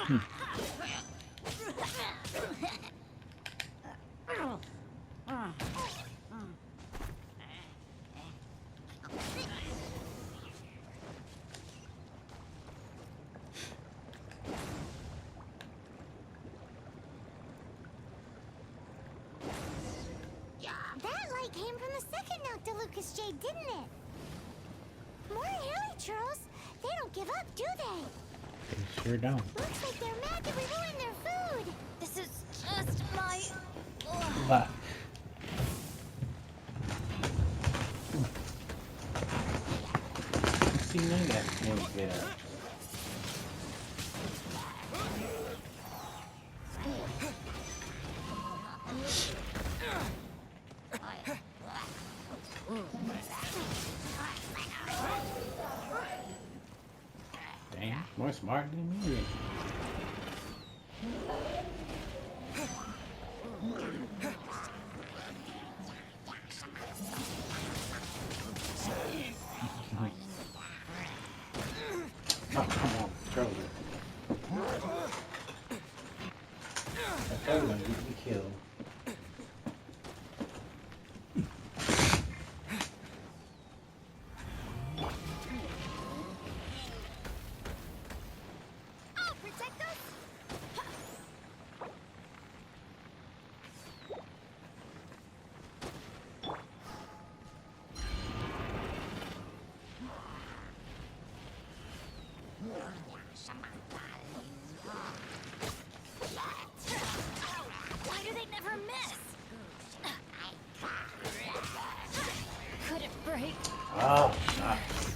That light came from the second Noctilucous Jade, didn't it? More Helichurls? They don't give up, do they? They sure don't. Looks like they're mad that we ruined their food. This is just my... But see, now that thing get up. Damn, more smart than me. Oh, come on, control it. I thought we were gonna get me killed. I'll protect us. Why do they never miss? Could it break? Oh, nice.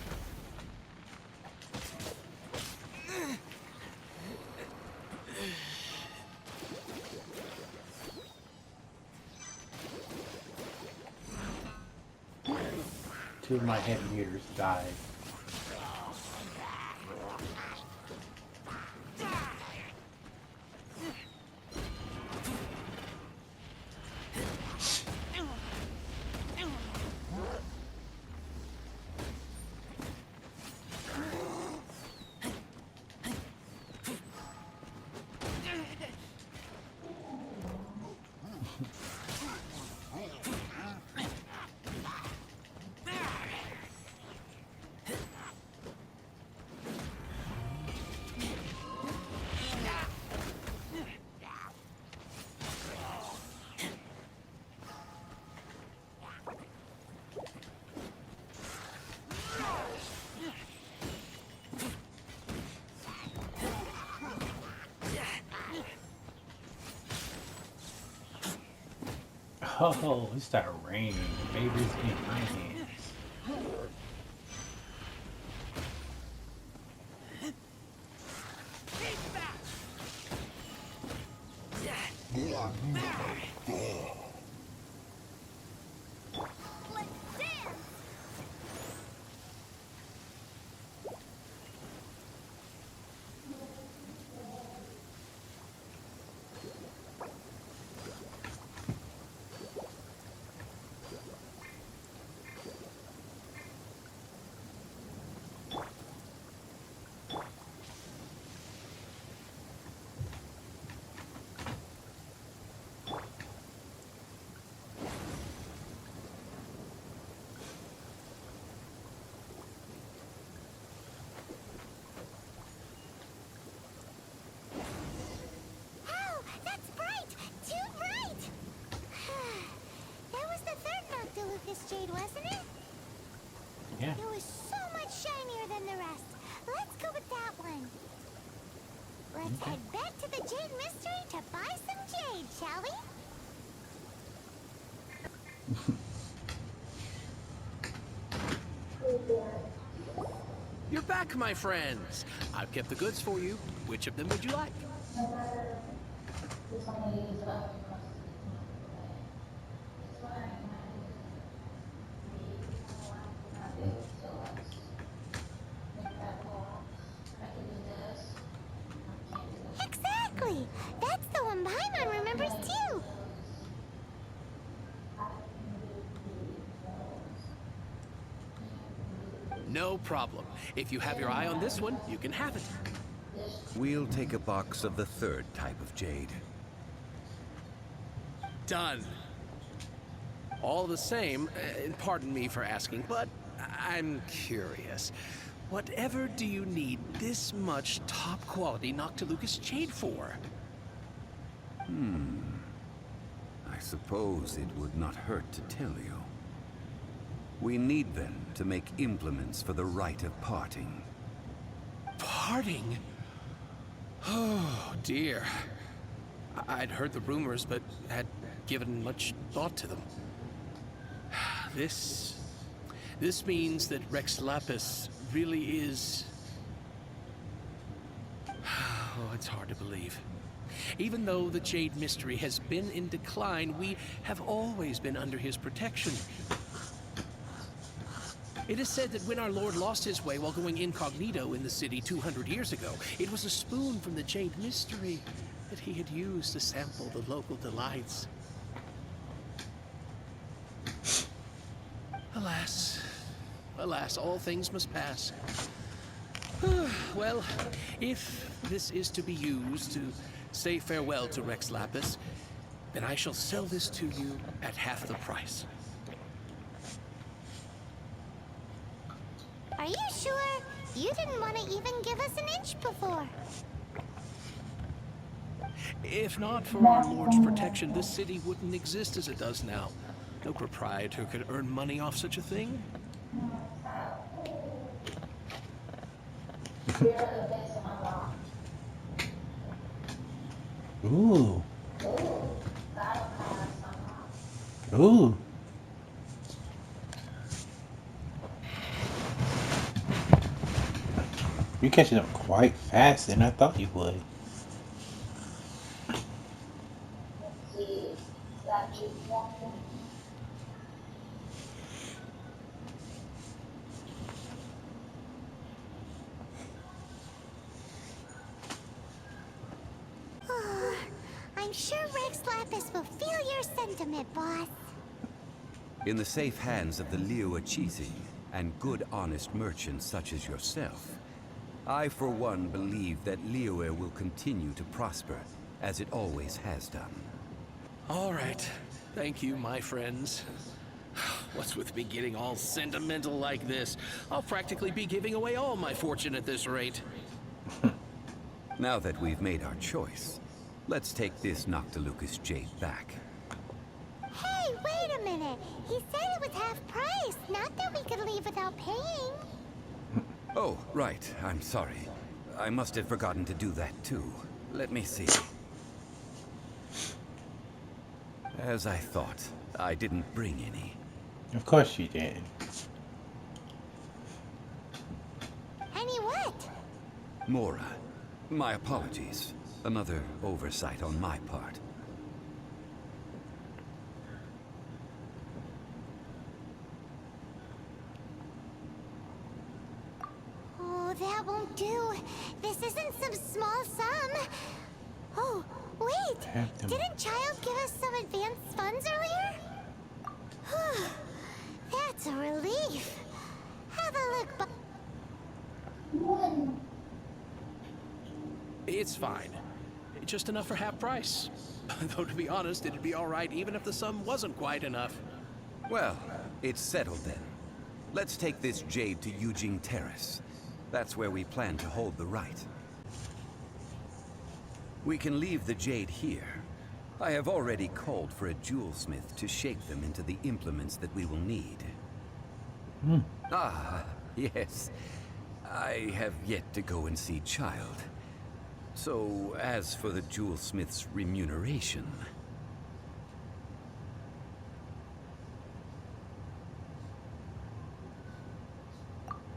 Two of my head meters died. Oh, it started raining. The baby's in my hands. Let's dance. Oh, that's bright! Too bright! That was the third Noctilucous Jade, wasn't it? Yeah. It was so much shinier than the rest. Let's go with that one. Let's head back to the Jade Mystery to buy some jade, shall we? You're back, my friends. I've kept the goods for you. Which of them would you like? Exactly! That's the one Paimon remembers too! No problem. If you have your eye on this one, you can have it. We'll take a box of the third type of jade. Done. All the same, pardon me for asking, but I'm curious. Whatever do you need this much top-quality Noctilucous jade for? I suppose it would not hurt to tell you. We need them to make implements for the rite of parting. Parting? Oh, dear. I'd heard the rumors, but had given much thought to them. This means that Rex Lapis really is... Oh, it's hard to believe. Even though the Jade Mystery has been in decline, we have always been under his protection. It is said that when our Lord lost his way while going incognito in the city 200 years ago, it was a spoon from the Jade Mystery that he had used to sample the local delights. Alas, alas, all things must pass. Well, if this is to be used to say farewell to Rex Lapis, then I shall sell this to you at half the price. Are you sure? You didn't want to even give us an inch before. If not for our Lord's protection, this city wouldn't exist as it does now. No proprietor could earn money off such a thing. Ooh. Ooh. You're catching up quite fast than I thought you would. I'm sure Rex Lapis will feel your sentiment, boss. In the safe hands of the Liyue Chithi and good honest merchants such as yourself, I for one believe that Liyue will continue to prosper as it always has done. All right. Thank you, my friends. What's with me getting all sentimental like this? I'll practically be giving away all my fortune at this rate. Now that we've made our choice, let's take this Noctilucous jade back. Hey, wait a minute. He said it was half price, not that we could leave without paying. Oh, right. I'm sorry. I must have forgotten to do that too. Let me see. As I thought, I didn't bring any. Of course you did. Any what? Mora, my apologies. Another oversight on my part. Oh, that won't do. This isn't some small sum. Oh, wait. Didn't Child give us some advanced funds earlier? That's a relief. Have a look, It's fine. Just enough for half price. Though to be honest, it'd be all right even if the sum wasn't quite enough. Well, it's settled then. Let's take this jade to Yujing Terrace. That's where we plan to hold the rite. We can leave the jade here. I have already called for a jewelsmith to shape them into the implements that we will need. Ah, yes. I have yet to go and see Child. So, as for the jewelsmith's remuneration...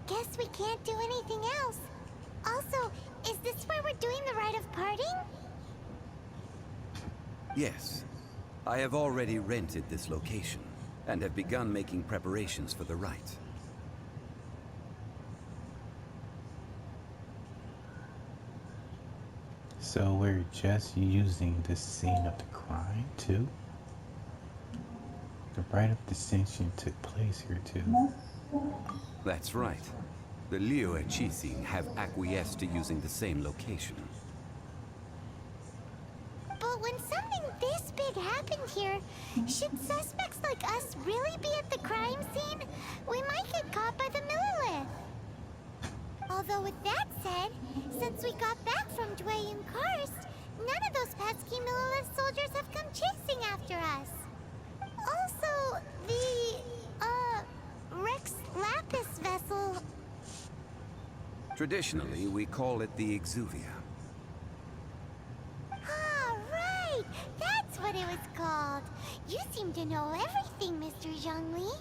guess we can't do anything else. Also, is this where we're doing the rite of parting? Yes. I have already rented this location, and have begun making preparations for the rite. So we're just using the scene of the crime too? The rite of distinction took place here too. That's right. The Liu Qixing have acquiesced to using the same location. But when something this big happened here, should suspects like us really be at the crime scene? We might get caught by the Millilith. Although with that said, since we got back from Dwayne Karst, none of those pesky Millilith soldiers have come chasing after us. Also, the, Rex Lapis vessel... Traditionally, we call it the Exuvia. Ah, right! That's what it was called. You seem to know everything, Mr. Zhongli.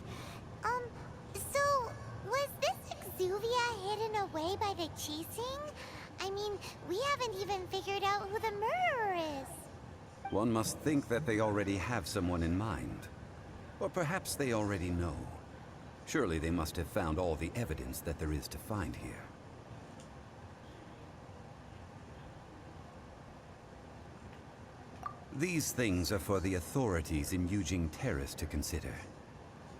So, was this Exuvia hidden away by the Qixing? I mean, we haven't even figured out who the murderer is. One must think that they already have someone in mind. Or perhaps they already know. Surely they must have found all the evidence that there is to find here. These things are for the authorities in Yujing Terrace to consider.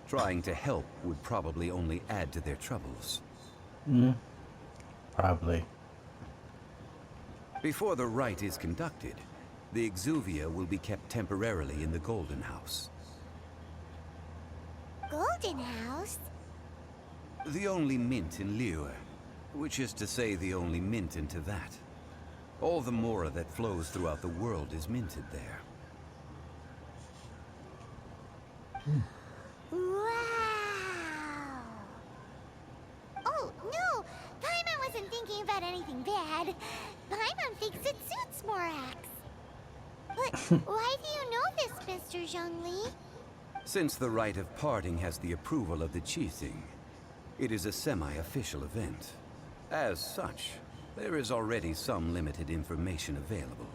Trying to help would probably only add to their troubles. Probably. Before the rite is conducted, the Exuvia will be kept temporarily in the Golden House. Golden House? The only mint in Liyue, which is to say the only mint into that. All the mora that flows throughout the world is minted there. Wow! Oh, no! Paimon wasn't thinking about anything bad. Paimon thinks it suits Morax. But why do you know this, Mr. Zhongli? Since the rite of parting has the approval of the Qixing, it is a semi-official event. As such, there is already some limited information available.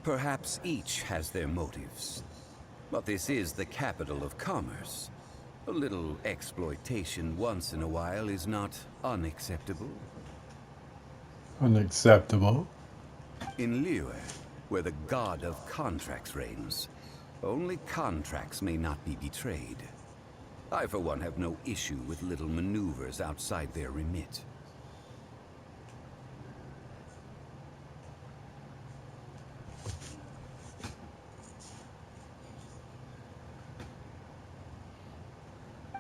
Perhaps each has their motives. But this is the capital of commerce. A little exploitation once in a while is not unacceptable. Unacceptable. In Liyue, where the god of contracts reigns, only contracts may not be betrayed. I, for one, have no issue with little maneuvers outside their remit.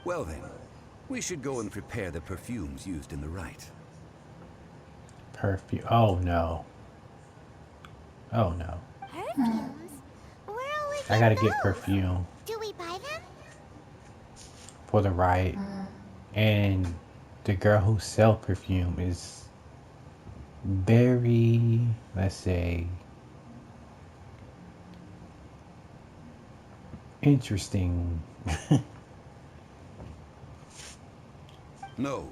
Well then, we should go and prepare the perfumes used in the rite. Perfume. Oh no. Oh no. Perfumes? Where will we I gotta get get those? perfume Do we buy them? for the ride. And the girl who sells perfume is very, let's say, interesting. No.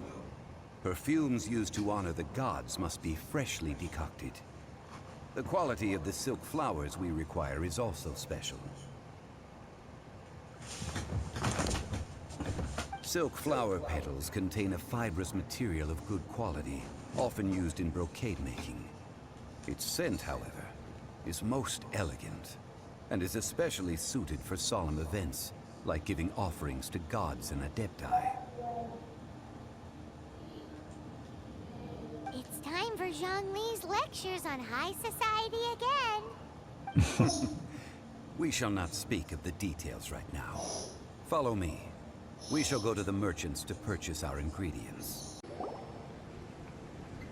Perfumes used to honor the gods must be freshly decocted. The quality of the silk flowers we require is also special. Silk flower petals contain a fibrous material of good quality, often used in brocade making. Its scent, however, is most elegant, and is especially suited for solemn events, like giving offerings to gods and adepti. It's time for Zhongli's lectures on high society again. We shall not speak of the details right now. Follow me. We shall go to the merchants to purchase our ingredients.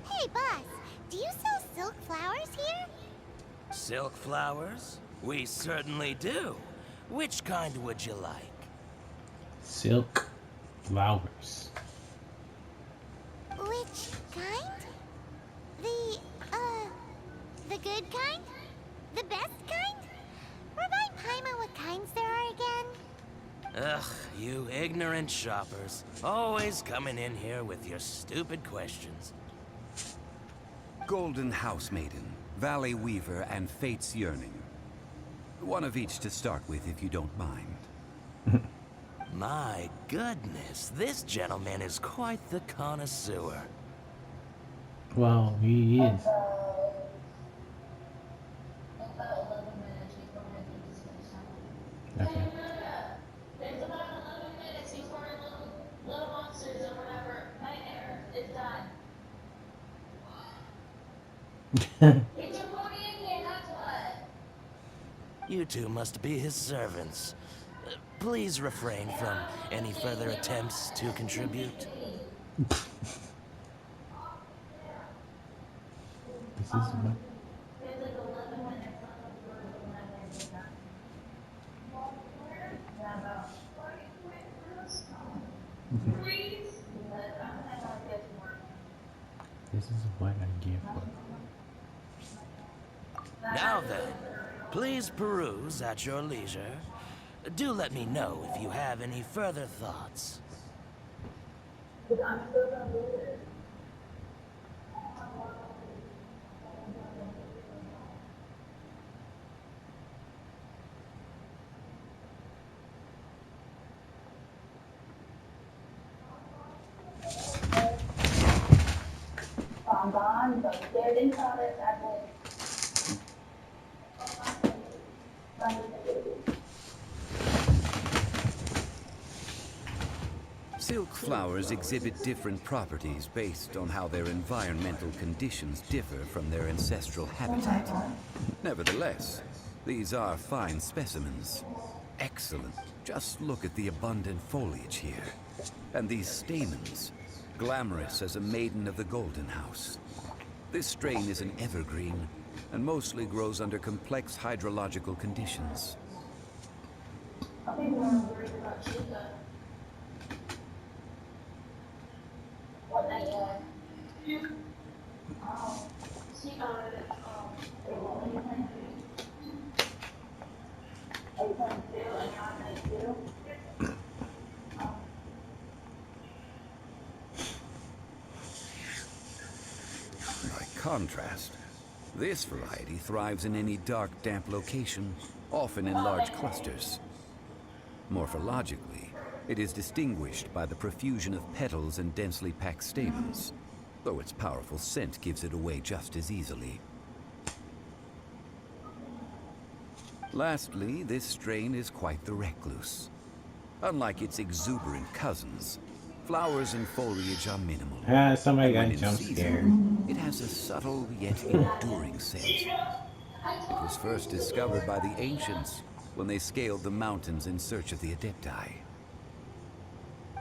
Hey, boss, do you sell silk flowers here? Silk flowers? We certainly do. Which kind would you like? Silk flowers. Which kind? The good kind? The best kind? Remind Paimon what kinds there are again. Ugh, you ignorant shoppers. Always coming in here with your stupid questions. Golden House Maiden, Valley Weaver, and Fate's Yearning. One of each to start with, if you don't mind. My goodness, this gentleman is quite the connoisseur. Well, he is. Okay. You two must be his servants. Please refrain from any further attempts to contribute. This is what. This is what I get for. Now then, please peruse at your leisure. Do let me know if you have any further thoughts. Silk flowers exhibit different properties based on how their environmental conditions differ from their ancestral habitat. Nevertheless, these are fine specimens. Excellent. Just look at the abundant foliage here. And these stamens, glamorous as a maiden of the Golden House. This strain is an evergreen, and mostly grows under complex hydrological conditions. By contrast, this variety thrives in any dark, damp location, often in large clusters. Morphologically, it is distinguished by the profusion of petals and densely packed stamens, though its powerful scent gives it away just as easily. Lastly, this strain is quite the recluse. Unlike its exuberant cousins, flowers and foliage are minimal. Somebody And got when in jump season, scared. it has a subtle yet enduring scent. It was first discovered by the ancients when they scaled the mountains in search of the Adepti.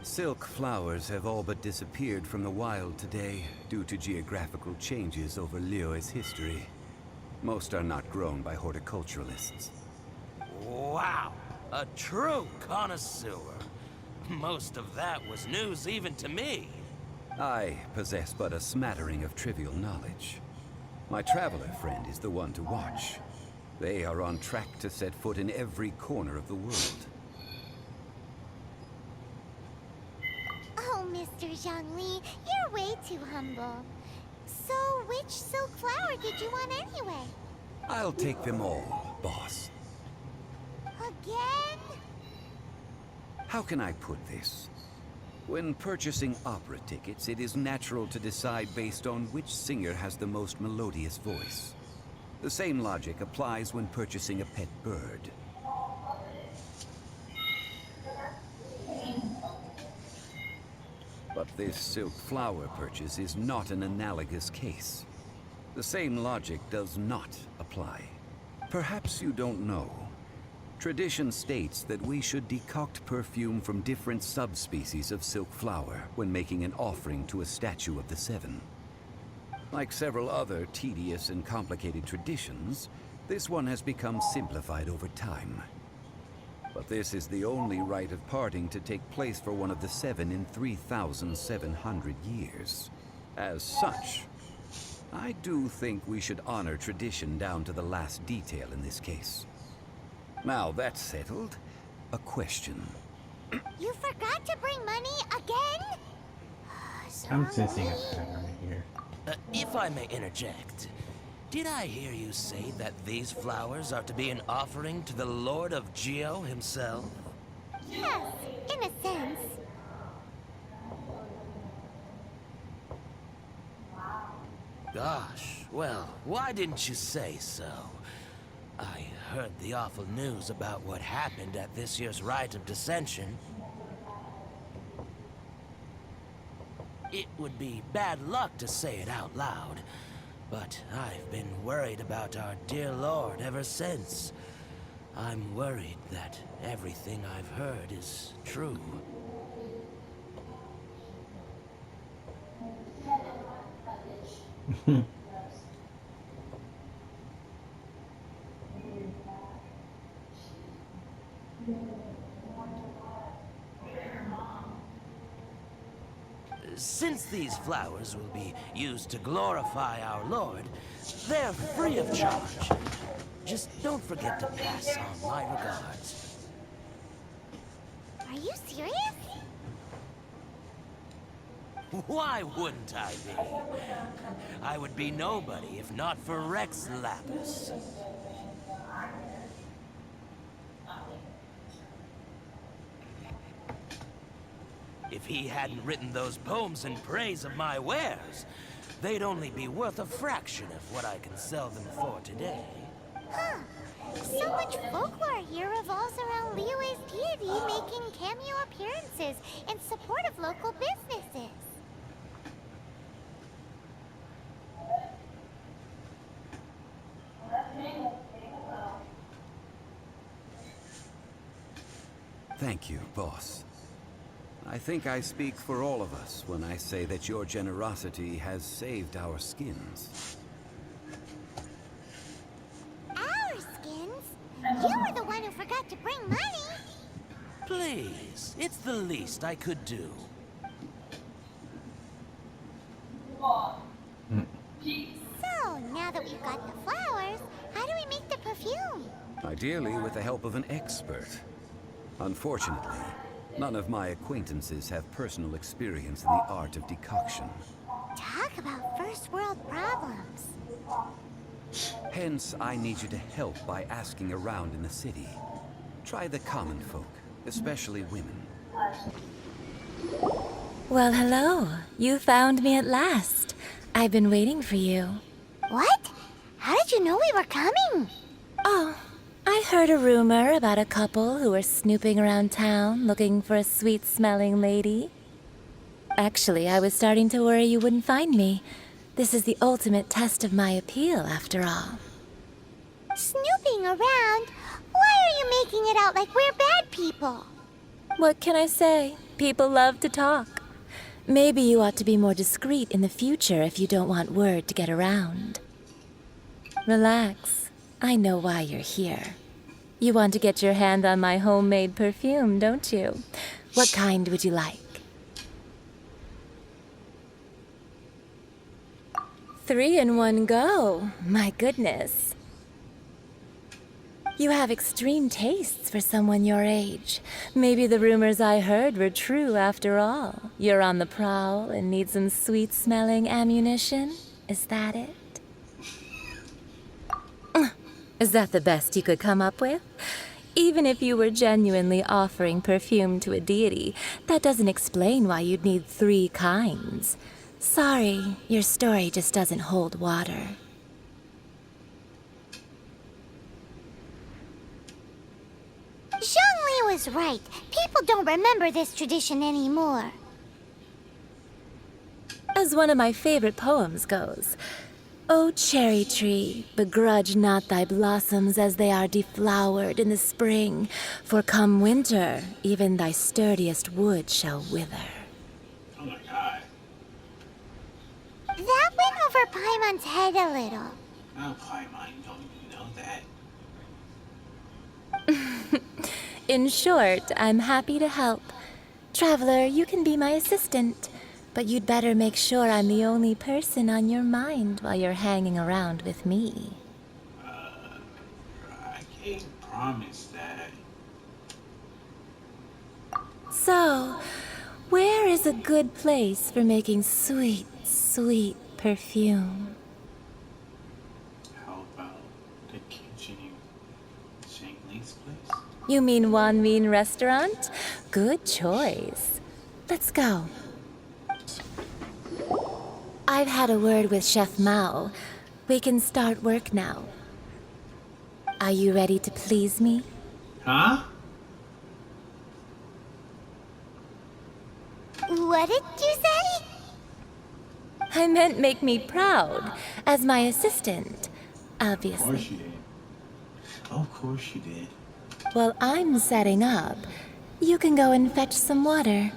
Silk flowers have all but disappeared from the wild today due to geographical changes over Liyue's history. Most are not grown by horticulturalists. Wow, a true connoisseur. Most of that was news even to me. I possess but a smattering of trivial knowledge. My traveler friend is the one to watch. They are on track to set foot in every corner of the world. Oh, Mr. Zhongli, you're way too humble. So, which silk flower did you want anyway? I'll take them all, boss. Again? How can I put this? When purchasing opera tickets, it is natural to decide based on which singer has the most melodious voice. The same logic applies when purchasing a pet bird. But this silk flower purchase is not an analogous case. The same logic does not apply. Perhaps you don't know. Tradition states that we should decoct perfume from different subspecies of silk flower when making an offering to a statue of the Seven. Like several other tedious and complicated traditions, this one has become simplified over time. But this is the only rite of parting to take place for one of the Seven in 3,700 years. As such, I do think we should honor tradition down to the last detail in this case. Now that's settled, a question. You forgot to bring money again? I'm sensing a pattern here. If I may interject, did I hear you say that these flowers are to be an offering to the Lord of Geo himself? Yes, in a sense. Gosh, well, why didn't you say so? I heard the awful news about what happened at this year's Rite of Dissension. It would be bad luck to say it out loud, But I've been worried about our dear Lord ever since. I'm worried that everything I've heard is true. Since these flowers will be used to glorify our Lord, they're free of charge. Just don't forget to pass on my regards. Are you serious? Why wouldn't I be? I would be nobody if not for Rex Lapis. If he hadn't written those poems in praise of my wares, they'd only be worth a fraction of what I can sell them for today. Huh. So much folklore here revolves around Liyue's deity making cameo appearances in support of local businesses. Thank you, boss. I think I speak for all of us when I say that your generosity has saved our skins. Our skins? You were the one who forgot to bring money. Please, it's the least I could do. So, now that we've got the flowers, how do we make the perfume? Ideally with the help of an expert. Unfortunately, none of my acquaintances have personal experience in the art of decoction. Talk about first world problems. Hence, I need you to help by asking around in the city. Try the common folk, especially women. Well, hello. You found me at last. I've been waiting for you. What? How did you know we were coming? Oh, I heard a rumor about a couple who were snooping around town looking for a sweet-smelling lady. Actually, I was starting to worry you wouldn't find me. This is the ultimate test of my appeal, after all. Snooping around? Why are you making it out like we're bad people? What can I say? People love to talk. Maybe you ought to be more discreet in the future if you don't want word to get around. Relax. I know why you're here. You want to get your hand on my homemade perfume, don't you? What kind would you like? 3 in one go. My goodness. You have extreme tastes for someone your age. Maybe the rumors I heard were true after all. You're on the prowl and need some sweet-smelling ammunition? Is that it? Is that the best you could come up with? Even if you were genuinely offering perfume to a deity, that doesn't explain why you'd need 3 kinds. Sorry, your story just doesn't hold water. Zhongli was right. People don't remember this tradition anymore. As one of my favorite poems goes, "O cherry tree, begrudge not thy blossoms as they are deflowered in the spring, for come winter, even thy sturdiest wood shall wither." Oh my god. That went over Paimon's head a little. Now Paimon don't even know that. In short, I'm happy to help. Traveler, you can be my assistant, but you'd better make sure I'm the only person on your mind while you're hanging around with me. I can't promise that. So, where is a good place for making sweet, sweet perfume? How about the kitchen in Zhongli's place? You mean Wan Min Restaurant? Good choice. Let's go. I've had a word with Chef Mao. We can start work now. Are you ready to please me? Huh? What did you say? I meant make me proud, as my assistant, Of course obviously. you did. Of course you did. While I'm setting up, you can go and fetch some water.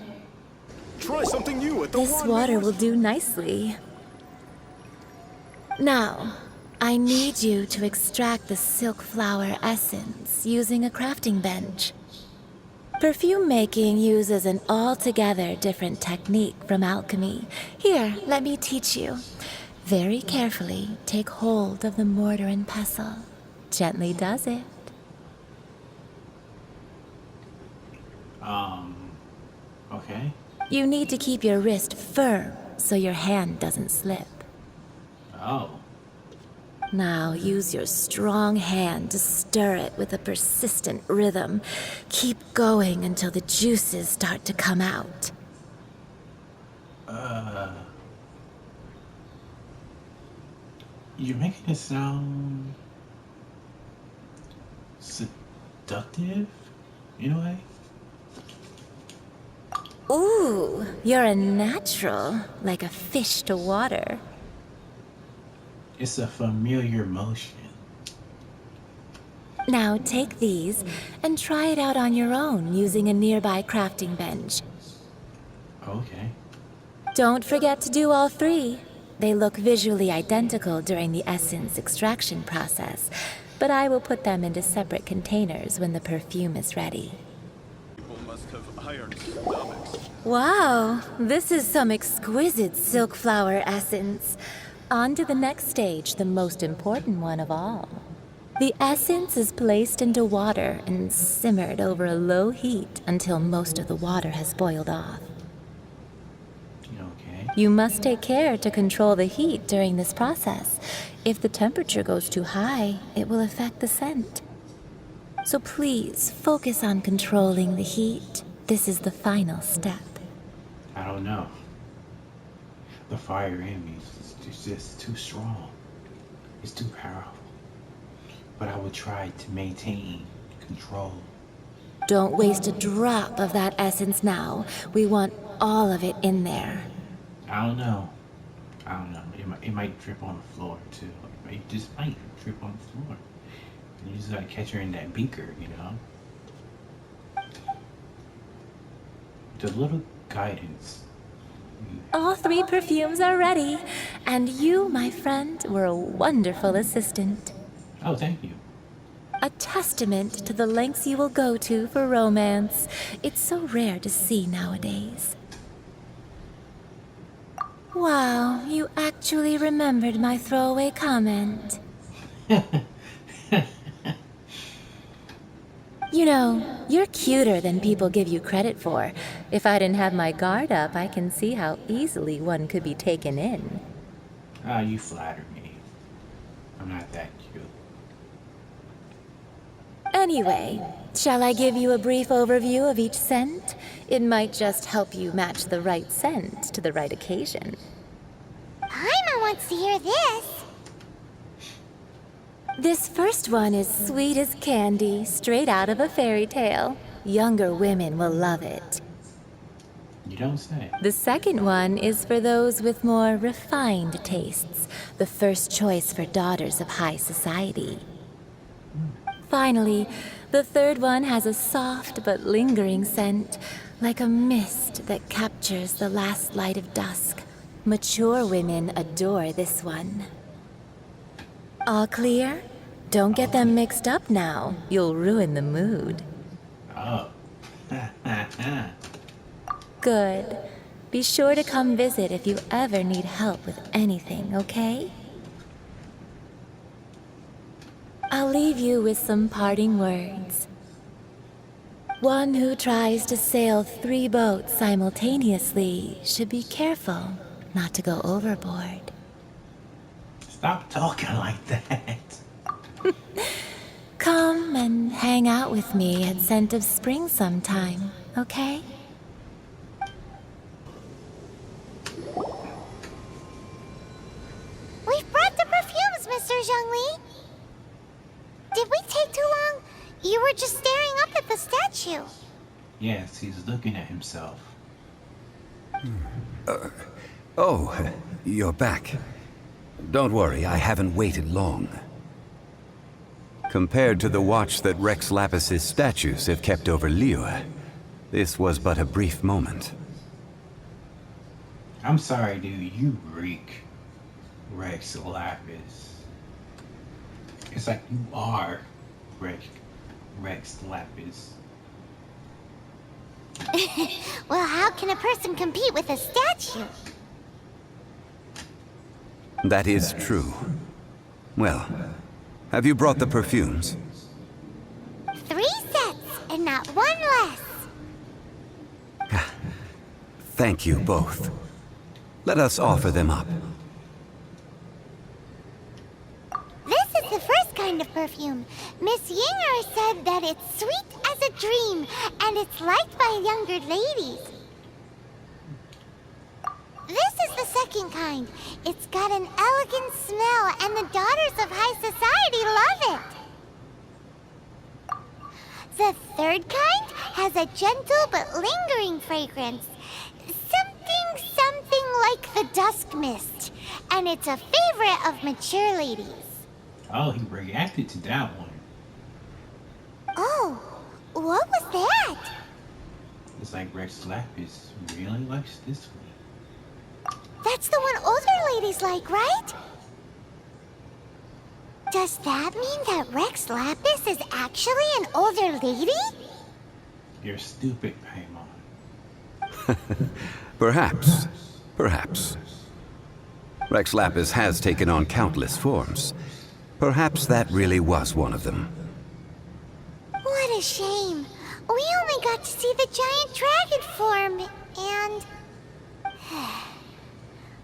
Try something new at the This water will do nicely. Now, I need you to extract the silk flower essence using a crafting bench. Perfume making uses an altogether different technique from alchemy. Here, let me teach you. Very carefully, take hold of the mortar and pestle. Gently does it. Okay. You need to keep your wrist firm so your hand doesn't slip. Oh. Now use your strong hand to stir it with a persistent rhythm. Keep going until the juices start to come out. You're making it sound seductive, in a way. Ooh, you're a natural, like a fish to water. It's a familiar motion. Now take these and try it out on your own using a nearby crafting bench. Okay. Don't forget to do all three. They look visually identical during the essence extraction process, but I will put them into separate containers when the perfume is ready. People must have iron stomachs. Wow, this is some exquisite silk flower essence. On to the next stage, the most important one of all. The essence is placed into water and simmered over a low heat until most of the water has boiled off. Okay. You must take care to control the heat during this process. If the temperature goes too high, it will affect the scent. So please focus on controlling the heat. This is the final step. I don't know. The fire in me is just too strong. It's too powerful. But I will try to maintain control. Don't waste a drop of that essence now. We want all of it in there. I don't know. It might drip on the floor too. It just might drip on the floor. You just gotta catch her in that beaker, you know? The little guidance. All three perfumes are ready, and you, my friend, were a wonderful assistant. Oh, thank you. A testament to the lengths you will go to for romance. It's so rare to see nowadays. Wow, you actually remembered my throwaway comment. You know, you're cuter than people give you credit for. If I didn't have my guard up, I can see how easily one could be taken in. Ah, you flatter me. I'm not that cute. Anyway, shall I give you a brief overview of each scent? It might just help you match the right scent to the right occasion. Paimon wants to hear this. This first one is sweet as candy, straight out of a fairy tale. Younger women will love it. You don't say. The second one is for those with more refined tastes, the first choice for daughters of high society. Finally, the third one has a soft but lingering scent, like a mist that captures the last light of dusk. Mature women adore this one. All clear? Don't get them mixed up now. You'll ruin the mood. Oh. Good. Be sure to come visit if you ever need help with anything, okay? I'll leave you with some parting words. One who tries to sail 3 boats simultaneously should be careful not to go overboard. Stop talking like that. Come and hang out with me at Scent of Spring sometime, okay? We've brought the perfumes, Mr. Zhongli. Did we take too long? You were just staring up at the statue. Yes, he's looking at himself. Oh, you're back. Don't worry, I haven't waited long. Compared to the watch that Rex Lapis's statues have kept over Liyue, this was but a brief moment. I'm sorry, dude. You reek, Rex Lapis. It's like you are Rex Lapis. Well, how can a person compete with a statue? That is true. Well, have you brought the perfumes? 3 sets, and not 1 less. Thank you both. Let us offer them up. This is the first kind of perfume. Miss Yinger said that it's sweet as a dream, and it's liked by younger ladies. This is the second kind. It's got an elegant smell, and the daughters of high society love it. The third kind has a gentle but lingering fragrance. Something like the dusk mist. And it's a favorite of mature ladies. Oh, he reacted to that one. Oh, what was that? It's like Rex Lapis really likes this one. That's the one older ladies like, right? Does that mean that Rex Lapis is actually an older lady? You're stupid, Paimon. Perhaps. Perhaps. Rex Lapis has taken on countless forms. Perhaps that really was one of them. What a shame. We only got to see the giant dragon form, and...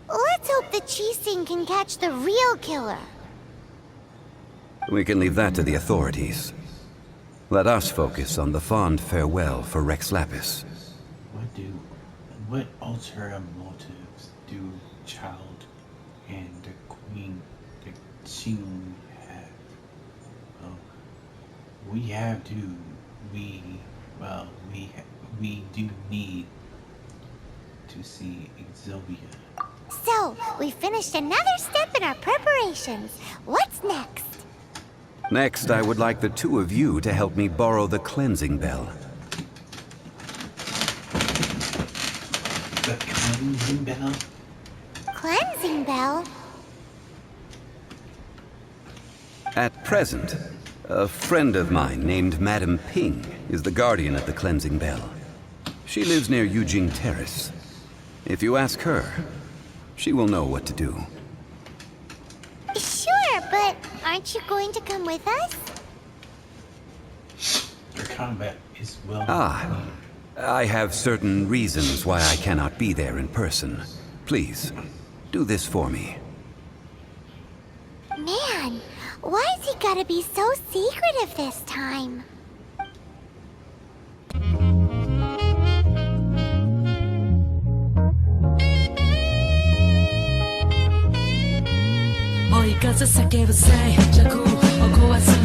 Let's hope the Qixing can catch the real killer. We can leave that to the authorities. Let us focus on the fond farewell for Rex Lapis. What ulterior motives do Child and the Queen, the Qing have? Well, we do need to see Exilvia. So, we finished another step in our preparations. What's next? Next, I would like the 2 of you to help me borrow the cleansing bell. The cleansing bell? Cleansing bell? At present, a friend of mine named Madame Ping is the guardian of the cleansing bell. She lives near Yujing Terrace. If you ask her, she will know what to do. Sure, but aren't you going to come with us? Your combat is well. I have certain reasons why I cannot be there in person. Please, do this for me. Man, why's he gotta be so secretive this time? Oi, 風叫ぶせ弱を壊す